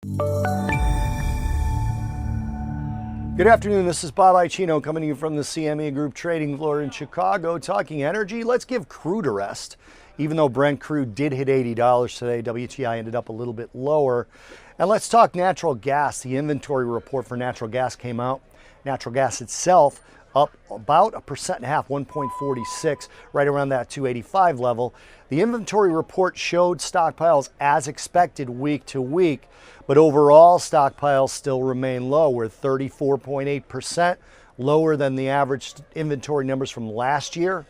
Good afternoon, this is Bob Iaccino coming to you from the CME Group trading floor in Chicago, talking energy. Let's give crude a rest. Even though Brent crude did hit $80 today, WTI ended up a little bit lower. And let's talk natural gas. The inventory report for natural gas came out. Natural gas itself up about 1.5%, 1.46, right around that 285 level. The inventory report showed stockpiles as expected week to week, but overall stockpiles still remain low. We're 34.8% lower than the average inventory numbers from last year,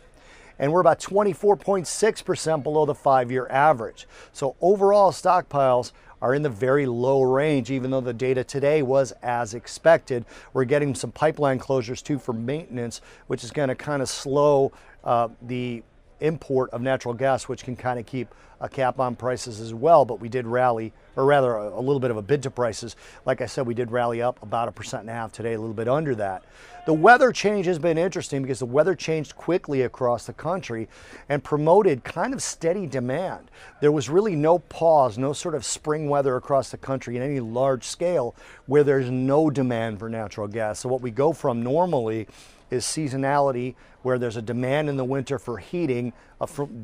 and we're about 24.6% below the 5-year average. So overall stockpiles are in the very low range, even though the data today was as expected. We're getting some pipeline closures too for maintenance, which is going to kind of slow the import of natural gas, which can kind of keep a cap on prices as well. But we did rally, or rather a little bit of a bid to prices. Like I said, we did rally up about 1.5% today, a little bit under that. The weather change has been interesting because the weather changed quickly across the country and promoted kind of steady demand. There was really no pause, no sort of spring weather across the country in any large scale where there's no demand for natural gas. So what we go from normally is seasonality, where there's a demand in the winter for heating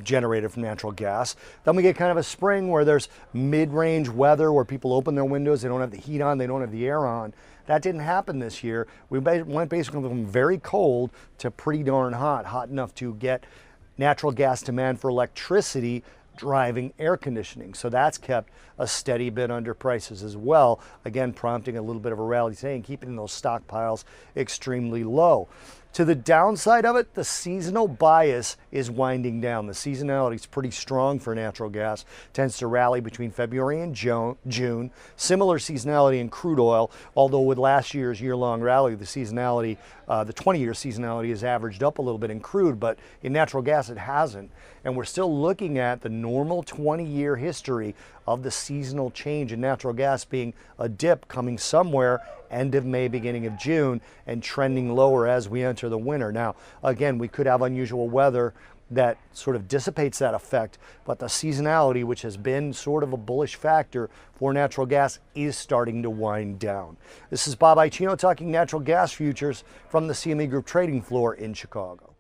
generated from natural gas. Then we get kind of a spring where there's mid-range weather where people open their windows, they don't have the heat on, they don't have the air on. That didn't happen this year. We went basically from very cold to pretty darn hot, hot enough to get natural gas demand for electricity driving air conditioning. So that's kept a steady bit under prices as well, again prompting a little bit of a rally today and keeping those stockpiles extremely low. To the downside of it, the seasonal bias is winding down. The seasonality is pretty strong for natural gas, tends to rally between February and June. Similar seasonality in crude oil, although with last year's year-long rally, the seasonality, the 20-year seasonality has averaged up a little bit in crude, but in natural gas it hasn't. And we're still looking at the normal 20-year history of the seasonal change in natural gas being a dip coming somewhere end of May, beginning of June, and trending lower as we enter the winter. Now, again, we could have unusual weather that sort of dissipates that effect, but the seasonality, which has been sort of a bullish factor for natural gas, is starting to wind down. This is Bob Iaccino talking natural gas futures from the CME Group trading floor in Chicago.